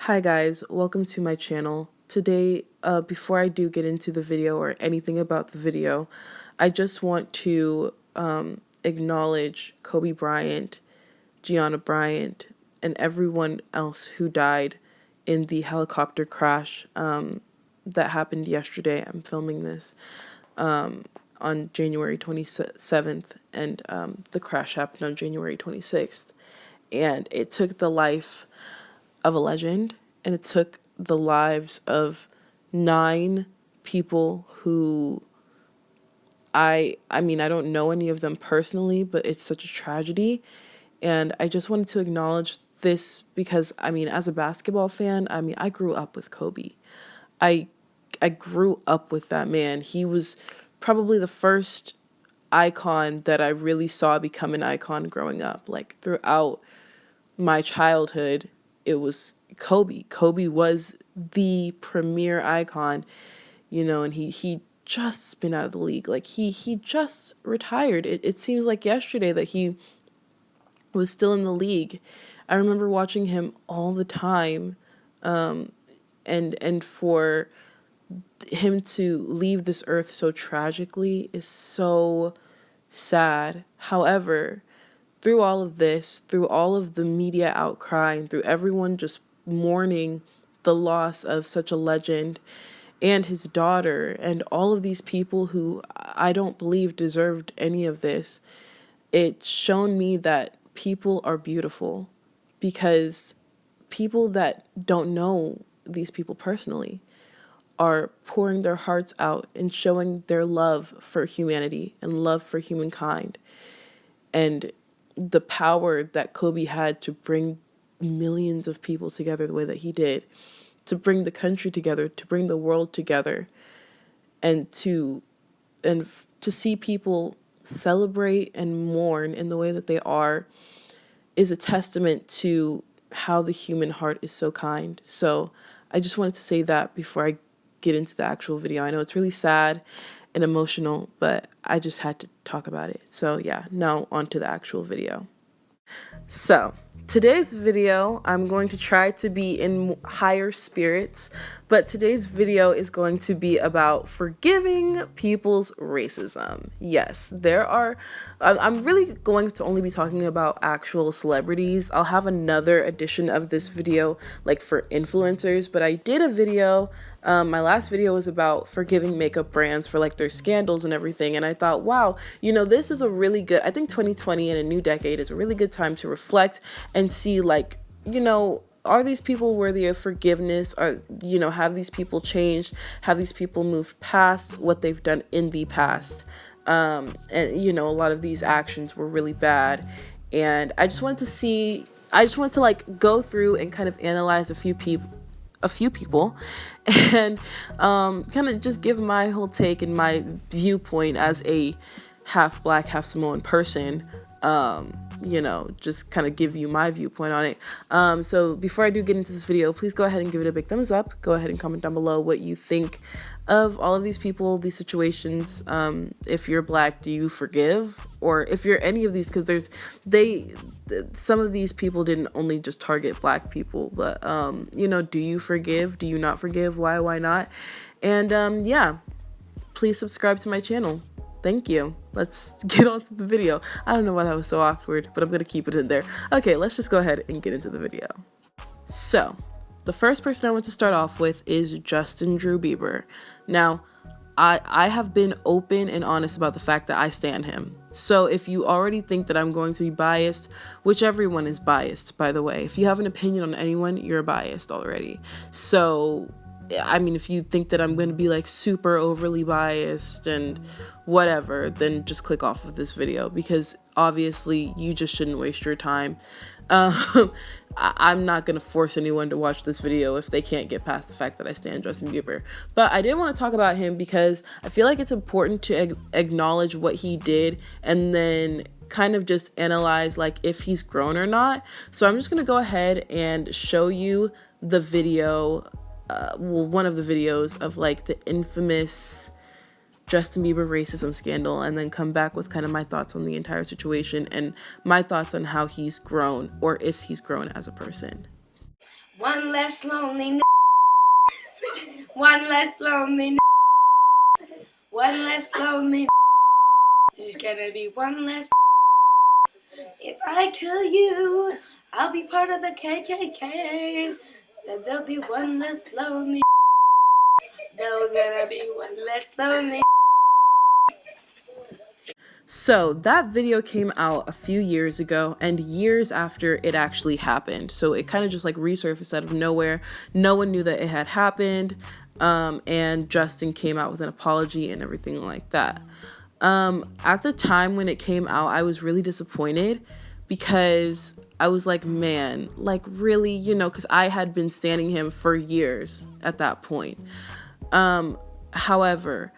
Hi guys, welcome to my channel. Today, before I do get into the video or anything about the video, I just want to acknowledge Kobe Bryant, Gianna Bryant, and everyone else who died in the helicopter crash that happened yesterday. I'm filming this on January 27th, and the crash happened on January 26th. And it took the life of a legend, and it took the lives of 9 people who I mean, I don't know any of them personally, but it's such a tragedy. And I just wanted to acknowledge this because, I mean, as a basketball fan, I mean, I grew up with Kobe. I I grew up with that man. He was probably the first icon that I really saw become an icon growing up. Like throughout my childhood, it was Kobe. Kobe was the premier icon, and he just been out of the league. Like he just retired. It seems like yesterday that he was still in the league. I remember watching him all the time, and for him to leave this earth so tragically is so sad. However, through all of this, through all of the media outcry, and through everyone just mourning the loss of such a legend and his daughter and all of these people who I don't believe deserved any of this, it's shown me that people are beautiful, because people that don't know these people personally are pouring their hearts out and showing their love for humanity and love for humankind. And the power that Kobe had to bring millions of people together the way that he did, to bring the country together, to bring the world together, and to see people celebrate and mourn in the way that they are is a testament to how the human heart is so kind. So I just wanted to say that before I get into the actual video. I know it's really sad and emotional, but I just had to talk about it. So yeah, now on to the actual video. So today's video, I'm going to try to be in higher spirits, but today's video is going to be about forgiving people's racism. Yes, I'm really going to only be talking about actual celebrities. I'll have another edition of this video like for influencers, but I did a video, my last video was about forgiving makeup brands for like their scandals and everything, and I thought, wow, this is a really good, I think 2020 and a new decade is a really good time to reflect and see, like, are these people worthy of forgiveness? Have these people changed? Have these people moved past what they've done in the past? And a lot of these actions were really bad, and I just wanted to like go through and kind of analyze a few people and kind of just give my whole take and my viewpoint as a half black, half Samoan person. Just kind of give you my viewpoint on it. So before I do get into this video, please go ahead and give it a big thumbs up. Go ahead and comment down below what you think of all of these people, these situations. If you're black, do you forgive? Or if you're any of these, because some of these people didn't only just target black people, but do you forgive? Do you not forgive? Why not? And yeah, please subscribe to my channel. Thank you. Let's get on to the video. I don't know why that was so awkward, but I'm going to keep it in there. Okay, let's just go ahead and get into the video. So, the first person I want to start off with is Justin Drew Bieber. Now, I have been open and honest about the fact that I stan him. So if you already think that I'm going to be biased, which everyone is biased, by the way. If you have an opinion on anyone, you're biased already. So I mean, if you think that I'm going to be like super overly biased and whatever, then just click off of this video, because obviously you just shouldn't waste your time. I'm not going to force anyone to watch this video if they can't get past the fact that I stan Justin Bieber. But I did want to talk about him because I feel like it's important to acknowledge what he did and then kind of just analyze like if he's grown or not. So I'm just going to go ahead and show you the video, one of the videos of like the infamous Justin Bieber racism scandal, and then come back with kind of my thoughts on the entire situation and my thoughts on how he's grown, or if he's grown as a person. One less lonely one less lonely one less lonely there's gonna be one less. If I kill you, I'll be part of the KKK. Then there'll be one less lonely. There's gonna be one less lonely. So that video came out a few years ago and years after it actually happened. So it kind of just like resurfaced out of nowhere. No one knew that it had happened. And Justin came out with an apology and everything like that. At the time when it came out, I was really disappointed because I was like, man, like really, you know, because I had been standing him for years at that point. However,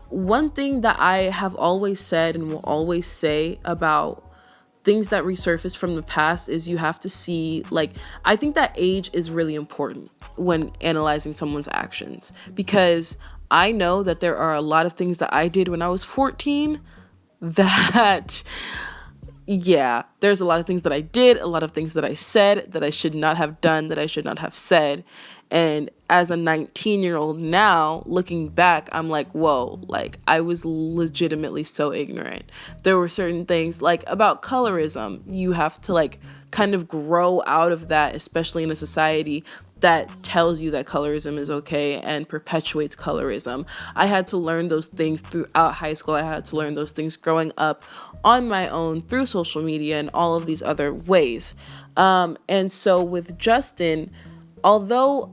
one thing that I have always said and will always say about things that resurface from the past is you have to see, like, I think that age is really important when analyzing someone's actions, because I know that there are a lot of things that I did when I was 14 that, yeah, there's a lot of things that I did, a lot of things that I said that I should not have done, that I should not have said. And as a 19-year-old now, looking back, I'm like, whoa, like I was legitimately so ignorant. There were certain things like about colorism. You have to like kind of grow out of that, especially in a society that tells you that colorism is okay and perpetuates colorism. I had to learn those things throughout high school. I had to learn those things growing up on my own through social media and all of these other ways. And so with Justin, although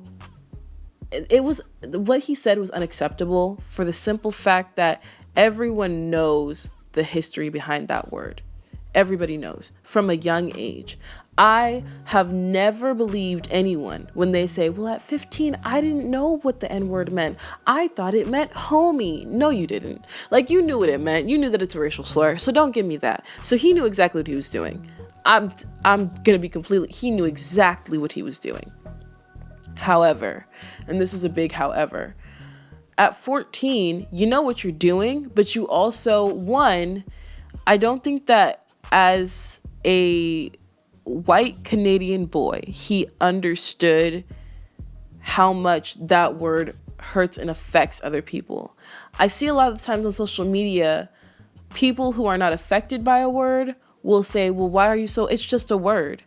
it was, what he said was unacceptable for the simple fact that everyone knows the history behind that word. Everybody knows from a young age. I have never believed anyone when they say, well, at 15, I didn't know what the N-word meant. I thought it meant homie. No, you didn't. Like, you knew what it meant. You knew that it's a racial slur. So don't give me that. So he knew exactly what he was doing. I'm going to be completely, he knew exactly what he was doing. However, and this is a big however, at 14, you know what you're doing, but you also, one, I don't think that as a white Canadian boy, he understood how much that word hurts and affects other people. I see a lot of times on social media, people who are not affected by a word will say, well, why are you so, it's just a word.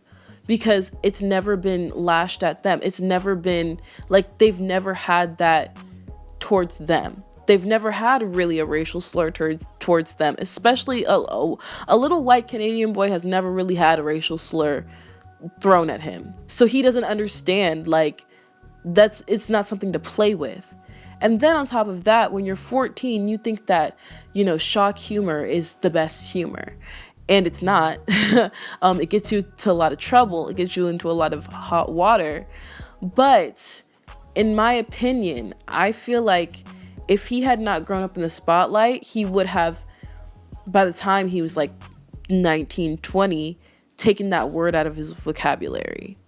Because it's never been lashed at them. It's never been, like, they've never had that towards them. They've never had really a racial slur towards them. Especially a little white Canadian boy has never really had a racial slur thrown at him. So he doesn't understand, like, it's not something to play with. And then on top of that, when you're 14, you think that, you know, shock humor is the best humor. And it's not. It gets you to a lot of trouble. It gets you into a lot of hot water. But in my opinion, I feel like if he had not grown up in the spotlight, he would have, by the time he was like 19, 20, taken that word out of his vocabulary.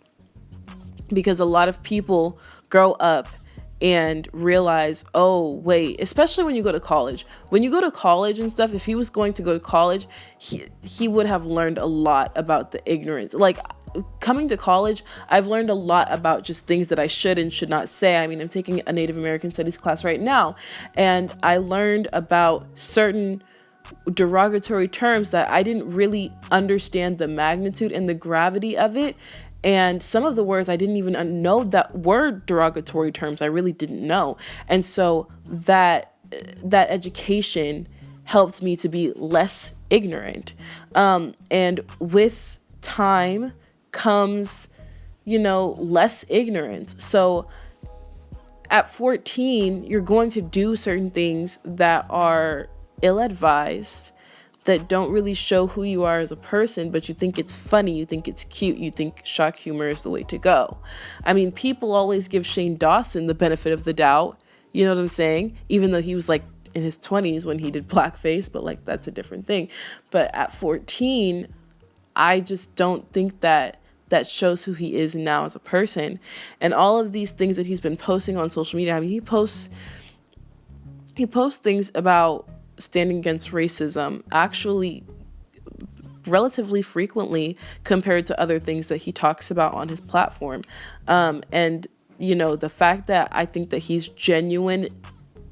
Because a lot of people grow up and realize, oh, wait, especially when you go to college. When you go to college and stuff, if he was going to go to college, he would have learned a lot about the ignorance. Like, coming to college, I've learned a lot about just things that I should and should not say. I mean, I'm taking a Native American Studies class right now, and I learned about certain derogatory terms that I didn't really understand the magnitude and the gravity of it. And some of the words I didn't even know that were derogatory terms. I really didn't know. And so that education helped me to be less ignorant. And with time comes, you know, less ignorance. So at 14, you're going to do certain things that are ill-advised, that don't really show who you are as a person, but you think it's funny, you think it's cute, you think shock humor is the way to go. I mean, people always give Shane Dawson the benefit of the doubt, you know what I'm saying? Even though he was like in his 20s when he did blackface, but like that's a different thing. But at 14, I just don't think that shows who he is now as a person. And all of these things that he's been posting on social media, I mean, he posts things about standing against racism, actually relatively frequently compared to other things that he talks about on his platform. And, the fact that I think that he's genuine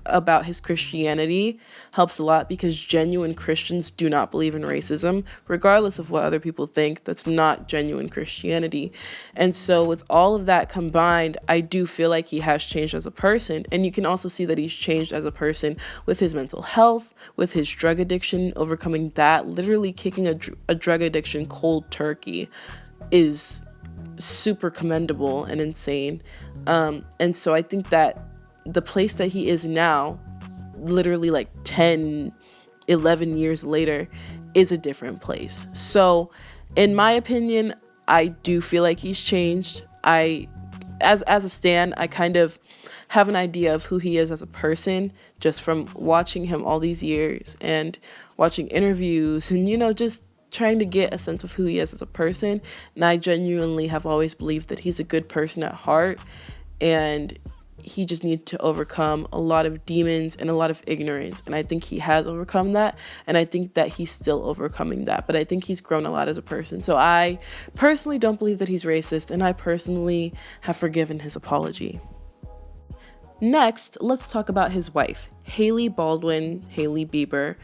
about his Christianity helps a lot, because genuine Christians do not believe in racism, regardless of what other people think. That's not genuine Christianity. And so with all of that combined, I do feel like he has changed as a person. And you can also see that he's changed as a person with his mental health, with his drug addiction, overcoming that. Literally kicking a drug addiction cold turkey is super commendable and insane. And so I think that the place that he is now, literally like 10, 11 years later, is a different place. So in my opinion, I do feel like he's changed. As a stan, I kind of have an idea of who he is as a person just from watching him all these years and watching interviews and, just trying to get a sense of who he is as a person. And I genuinely have always believed that he's a good person at heart, and he just needs to overcome a lot of demons and a lot of ignorance. And I think he has overcome that. And I think that he's still overcoming that. But I think he's grown a lot as a person. So I personally don't believe that he's racist. And I personally have forgiven his apology. Next, let's talk about his wife, Hailey Bieber.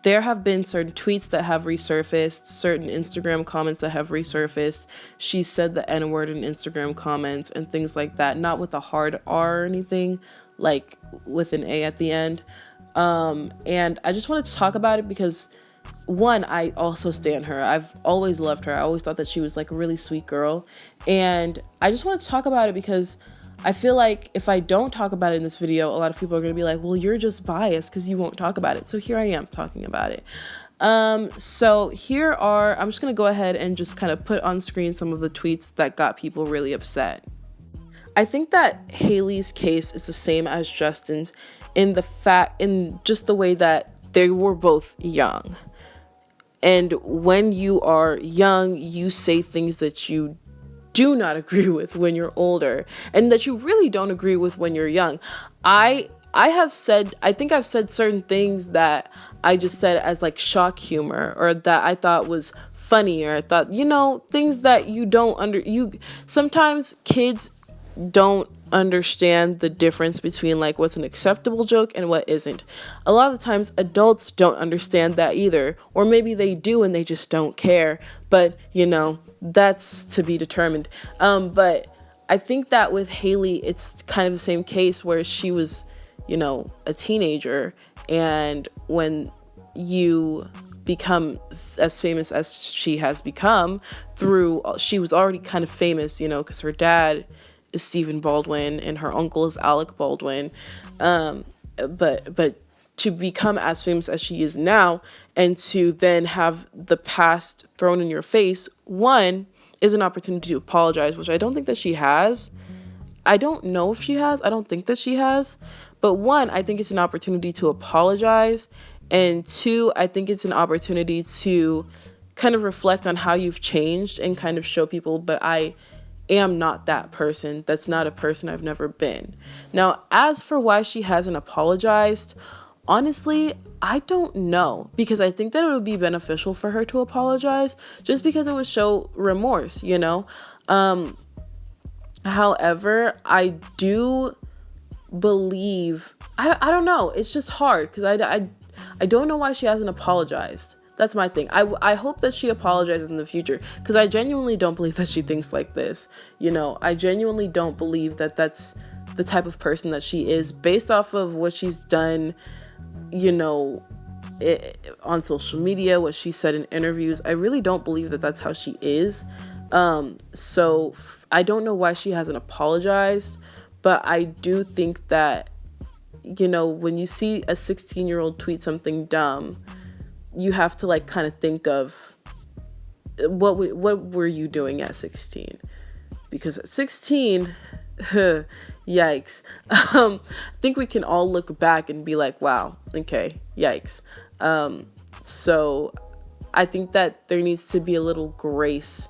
There have been certain tweets that have resurfaced, certain Instagram comments that have resurfaced. She said the N-word in Instagram comments and things like that, not with a hard R or anything, like with an A at the end. And I just wanted to talk about it because, one, I also stan her. I've always loved her. I always thought that she was like a really sweet girl. And I just wanted to talk about it because I feel like if I don't talk about it in this video, a lot of people are going to be like, well, you're just biased because you won't talk about it. So here I am talking about it. So I'm just going to go ahead and just kind of put on screen some of the tweets that got people really upset. I think that Hailey's case is the same as Justin's in just the way that they were both young. And when you are young, you say things that you do not agree with when you're older, and that you really don't agree with when you're young. I think I've said certain things that I just said as like shock humor, or that I thought was funny, or I thought, things that sometimes kids don't understand the difference between like what's an acceptable joke and what isn't. A lot of the times adults don't understand that either, or maybe they do and they just don't care, but that's to be determined. But I think that with Hailey, it's kind of the same case where she was, a teenager, and when you become as famous as she has become she was already kind of famous, because her dad is Stephen Baldwin and her uncle is Alec Baldwin. But to become as famous as she is now, and to then have the past thrown in your face, one, is an opportunity to apologize, which I don't think that she has. I don't know if she has. I don't think that she has. But one, I think it's an opportunity to apologize. And two, I think it's an opportunity to kind of reflect on how you've changed and kind of show people, but I am not that person. That's not a person I've never been. Now, as for why she hasn't apologized, honestly, I don't know, because I think that it would be beneficial for her to apologize just because it would show remorse, However, I do believe, I don't know, it's just hard because I don't know why she hasn't apologized. That's my thing. I hope that she apologizes in the future, because I genuinely don't believe that she thinks like this. I genuinely don't believe that that's the type of person that she is based off of what she's done, on social media, what she said in interviews. I really don't believe that that's how she is. So I don't know why she hasn't apologized, but I do think that, when you see a 16-year-old tweet something dumb, you have to like kind of think of what were you doing at 16? Because at 16, yikes. I think we can all look back and be like, wow, okay, yikes. So I think that there needs to be a little grace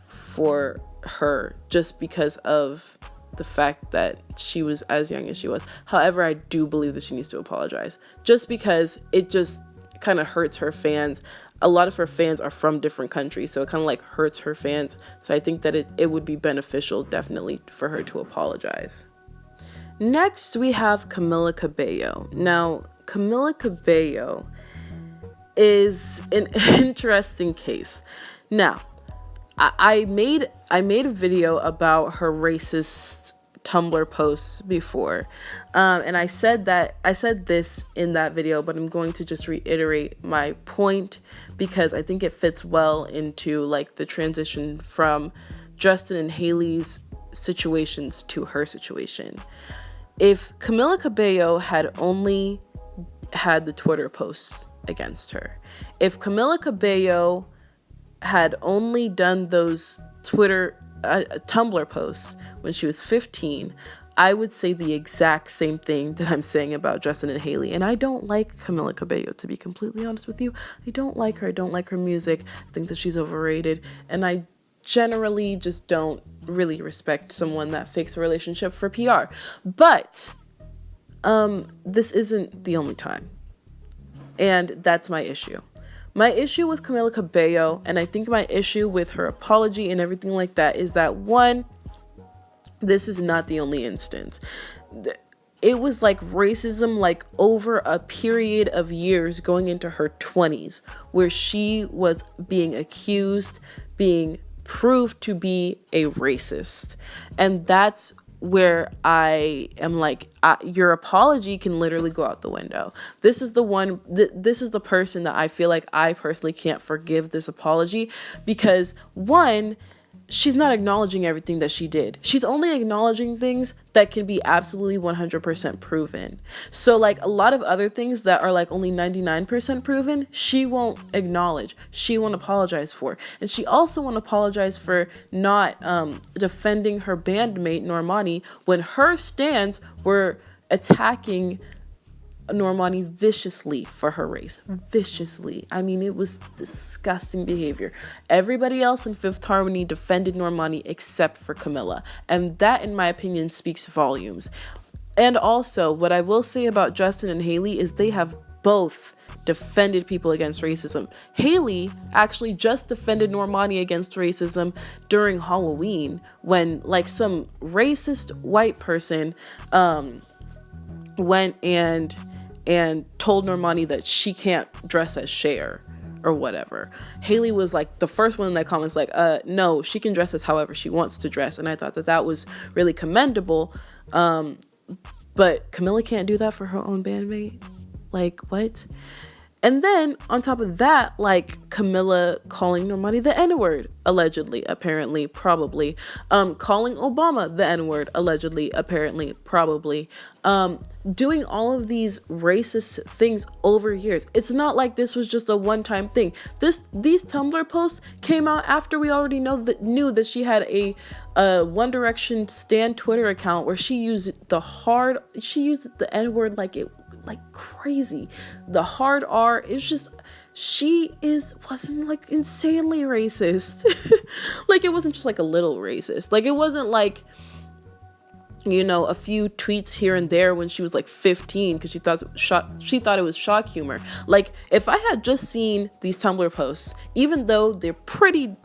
for her just because of the fact that she was as young as she was. However, I do believe that she needs to apologize just because it just kind of hurts her fans. A lot of her fans are from different countries, so it kind of like hurts her fans. So I think that it would be beneficial definitely for her to apologize. Next, we have Camila Cabello. Now, Camila Cabello is an interesting case. Now, I made a video about her racist Tumblr posts before, and I said this in that video, but I'm going to just reiterate my point because I think it fits well into like the transition from Justin and Hailey's situations to her situation. If Camila Cabello had only had the Twitter posts against her, if Camila Cabello had only done those Tumblr posts when she was 15, I would say the exact same thing that I'm saying about Justin and Hailey. And I don't like Camila Cabello, to be completely honest with you. I don't like her. I don't like her music. I think that she's overrated. And I generally just don't really respect someone that fakes a relationship for PR. But this isn't the only time. And that's my issue. My issue with Camila Cabello, and I think my issue with her apology and everything like that, is that one, this is not the only instance. It was like racism like over a period of years going into her 20s where she was being accused, being proved to be a racist. And that's where I am like, your apology can literally go out the window. This is the one, this is the person that I feel like I personally can't forgive this apology because one, she's not acknowledging everything that she did. She's only acknowledging things that can be absolutely 100% proven. So like a lot of other things that are like only 99% proven, she won't acknowledge. She won't apologize for. And she also won't apologize for not defending her bandmate Normani when her stands were attacking Normani viciously for her race. Viciously. I mean, it was disgusting behavior. Everybody else in Fifth Harmony defended Normani except for Camila. And that, in my opinion, speaks volumes. And also, what I will say about Justin and Hailey is they have both defended people against racism. Hailey actually just defended Normani against racism during Halloween when, like, some racist white person went and told Normani that she can't dress as Cher or whatever. Hailey was like the first one in that comments like, no, she can dress as however she wants to dress. And I thought that was really commendable. But Camila can't do that for her own bandmate. Like, what? And then on top of that, like Camila calling Normani the N-word, allegedly, apparently, probably, calling Obama the N-word, allegedly, apparently, probably, doing all of these racist things over years. It's not like this was just a one-time thing. These Tumblr posts came out after we already knew that she had a One Direction stan Twitter account where she used the N-word like crazy. The hard R is just, wasn't like insanely racist. Like it wasn't just like a little racist. Like it wasn't like, you know, a few tweets here and there when she was like 15 because she thought it was shock humor. Like if I had just seen these Tumblr posts, even though they're pretty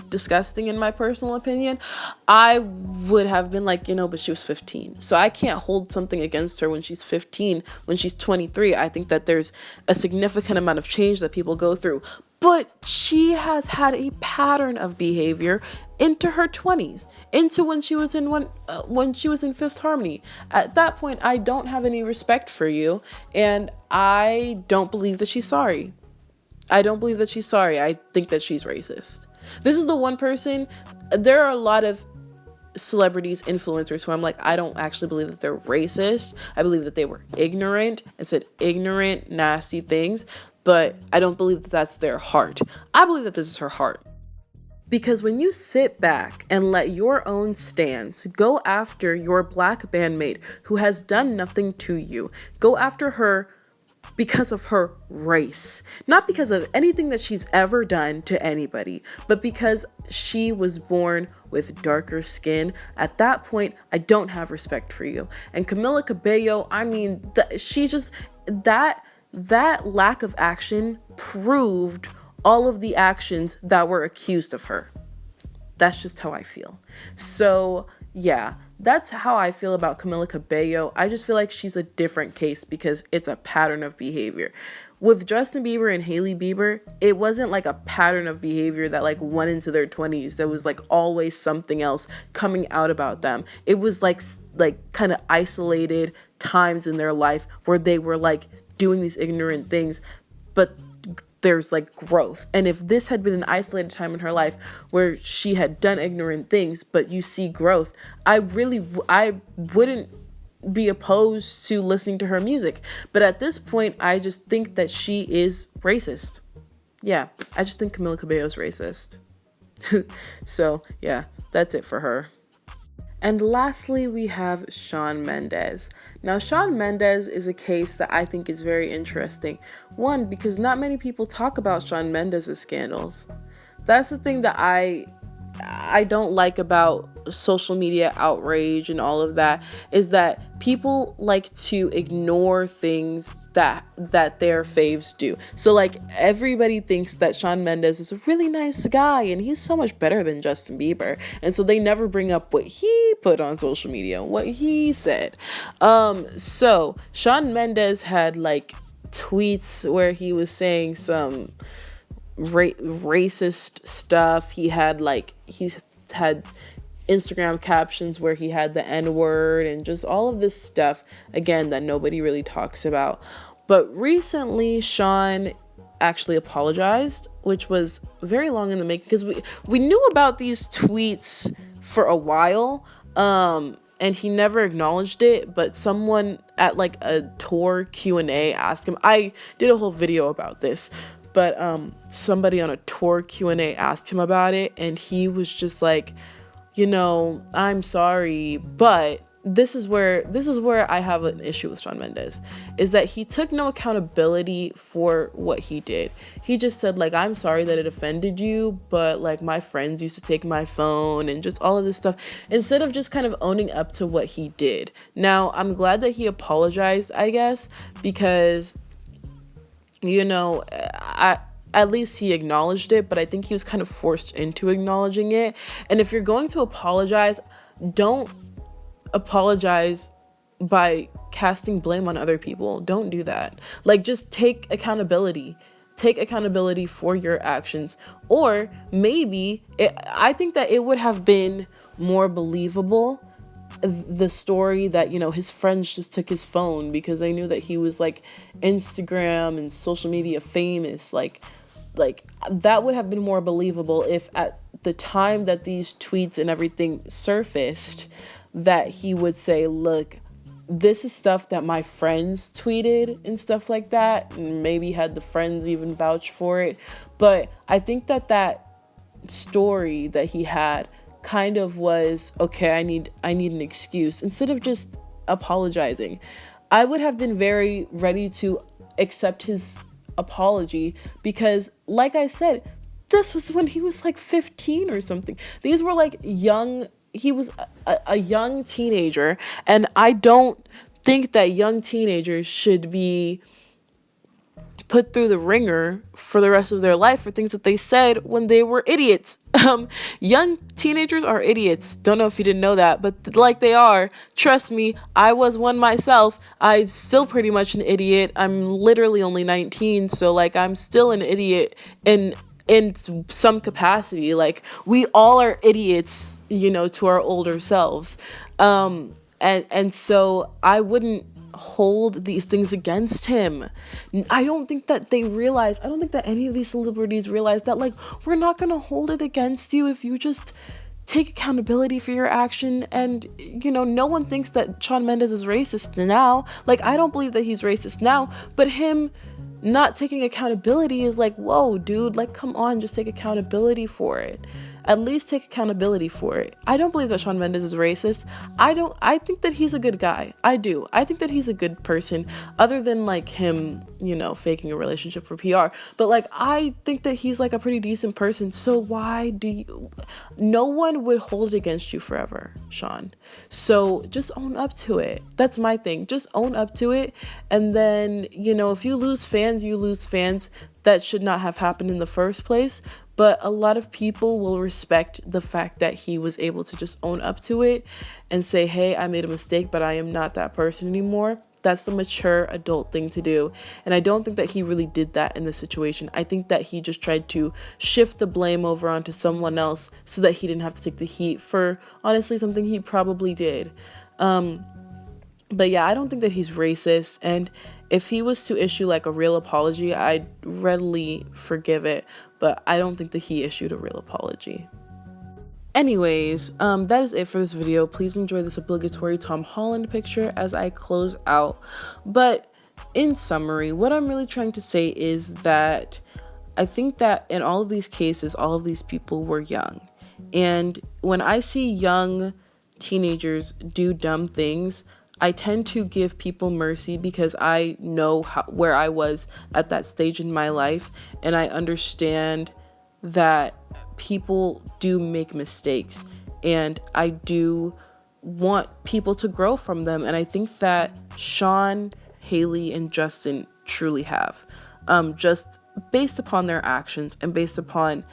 disgusting in my personal opinion, I would have been like, you know, but she was 15. So I can't hold something against her when she's 15. When she's 23, I think that there's a significant amount of change that people go through. But she has had a pattern of behavior into her 20s, into when she was in Fifth Harmony. At that point, I don't have any respect for you, and I don't believe that she's sorry. I think that she's racist. This is the one person. There are a lot of celebrities, influencers who I'm like, I don't actually believe that they're racist. I believe that they were ignorant and said ignorant, nasty things, but I don't believe that that's their heart. I believe that this is her heart. Because when you sit back and let your own stance go after your black bandmate who has done nothing to you, go after her because of her race, not because of anything that she's ever done to anybody, but because she was born with darker skin. At that point, I don't have respect for you. And Camila Cabello, I mean, that lack of action proved all of the actions that were accused of her. That's just how I feel. So, yeah, that's how I feel about Camila Cabello. I just feel like she's a different case because it's a pattern of behavior. With Justin Bieber and Hailey Bieber, it wasn't like a pattern of behavior that like went into their 20s. There was like always something else coming out about them. It was like kind of isolated times in their life where they were like doing these ignorant things, but there's like growth. And if this had been an isolated time in her life where she had done ignorant things, but you see growth, I wouldn't be opposed to listening to her music. But at this point, I just think that she is racist. Yeah, I just think Camila Cabello is racist. So yeah, that's it for her. And lastly, we have Shawn Mendes. Now, Shawn Mendes is a case that I think is very interesting. One, because not many people talk about Shawn Mendes' scandals. That's the thing that I don't like about social media outrage and all of that, is that people like to ignore things that their faves do. So like everybody thinks that Shawn Mendes is a really nice guy and he's so much better than Justin Bieber. And so they never bring up what he put on social media, what he said. So Shawn Mendes had like tweets where he was saying some racist stuff. He's had Instagram captions where he had the N-word and just all of this stuff, again, that nobody really talks about. But recently, Shawn actually apologized, which was very long in the making, because we knew about these tweets for a while, and he never acknowledged it. But someone at like a tour Q&A asked him. I did a whole video about this, but somebody on a tour Q&A asked him about it, and he was just like, I'm sorry, but this is where I have an issue with Shawn Mendes, is that he took no accountability for what he did. He just said like, I'm sorry that it offended you, but like my friends used to take my phone and just all of this stuff, instead of just kind of owning up to what he did. Now, I'm glad that he apologized, I guess, because at least he acknowledged it, but I think he was kind of forced into acknowledging it. And if you're going to apologize, don't apologize by casting blame on other people. Don't do that. Like, just take accountability. Take accountability for your actions. Or maybe, I think that it would have been more believable, the story that his friends just took his phone because they knew that he was like Instagram and social media famous. Like that would have been more believable if at the time that these tweets and everything surfaced, that he would say, look, this is stuff that my friends tweeted and stuff like that, and maybe had the friends even vouch for it. But I think that story that he had kind of was, okay, I need an excuse, instead of just apologizing. I would have been very ready to accept his apology, because like I said, this was when he was like 15 or something. These were like he was a young teenager, and I don't think that young teenagers should be put through the ringer for the rest of their life for things that they said when they were idiots. Young teenagers are idiots. Don't know if you didn't know that, but like they are. Trust me, I was one myself. I'm still pretty much an idiot. I'm literally only 19, so like I'm still an idiot in some capacity. Like, we all are idiots, to our older selves. And so I wouldn't hold these things against him. I don't think that any of these celebrities realize that, like, we're not going to hold it against you if you just take accountability for your action. And, no one thinks that Shawn Mendes is racist now. Like, I don't believe that he's racist now, but him not taking accountability is like, whoa, dude, like, come on, just take accountability for it. At least take accountability for it. I don't believe that Shawn Mendes is racist. I think that he's a good guy. I do. I think that he's a good person, other than like him, you know, faking a relationship for PR. But like, I think that he's like a pretty decent person. So why do you, no one would hold it against you forever, Shawn. So just own up to it. That's my thing. Just own up to it. And then, you know, if you lose fans, you lose fans. That should not have happened in the first place. But a lot of people will respect the fact that he was able to just own up to it and say, hey, I made a mistake, but I am not that person anymore. That's the mature adult thing to do. And I don't think that he really did that in this situation. I think that he just tried to shift the blame over onto someone else so that he didn't have to take the heat for, honestly, something he probably did. But yeah, I don't think that he's racist. And if he was to issue like a real apology, I'd readily forgive it. But I don't think that he issued a real apology. Anyways, that is it for this video. Please enjoy this obligatory Tom Holland picture as I close out. But in summary, what I'm really trying to say is that I think that in all of these cases, all of these people were young. And when I see young teenagers do dumb things, I tend to give people mercy because I know where I was at that stage in my life, and I understand that people do make mistakes, and I do want people to grow from them, and I think that Shawn, Hailey, and Justin truly have, just based upon their actions and based upon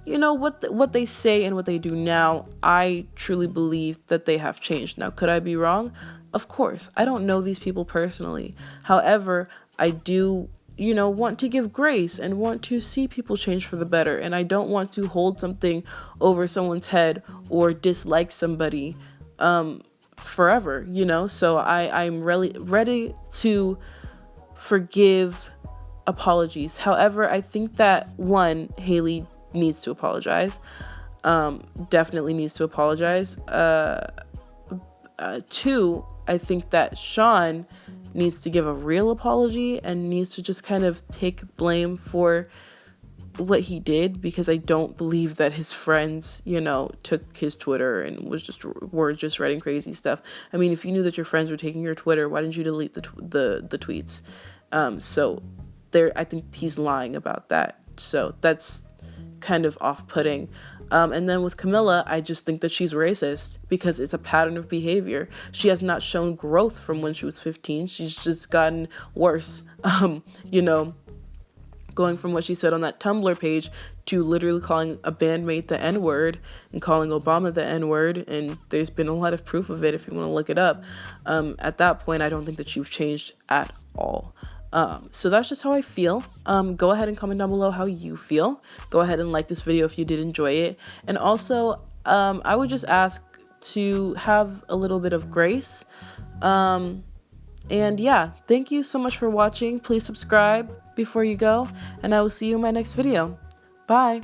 you know, what they say and what they do now. I truly believe that they have changed. Now, could I be wrong? Of course. I don't know these people personally. However, I do, you know, want to give grace and want to see people change for the better. And I don't want to hold something over someone's head or dislike somebody forever, you know? So I'm really ready to forgive apologies. However, I think that one, Hailey needs to apologize. Definitely needs to apologize. Two, I think that Shawn needs to give a real apology and needs to just kind of take blame for what he did, because I don't believe that his friends, you know, took his Twitter and were just writing crazy stuff. I mean, if you knew that your friends were taking your Twitter, why didn't you delete the tweets? So there, I think he's lying about that. So that's kind of off-putting. And then with Camila, I just think that she's racist because it's a pattern of behavior. She has not shown growth from when she was 15. She's just gotten worse. You know, going from what she said on that Tumblr page to literally calling a bandmate the N-word and calling Obama the N-word. And there's been a lot of proof of it if you want to look it up. At that point, I don't think that you've changed at all. So that's just how I feel. Go ahead and comment down below how you feel. Go ahead and like this video if you did enjoy it. And also, I would just ask to have a little bit of grace. And yeah, thank you so much for watching. Please subscribe before you go, and I will see you in my next video. Bye.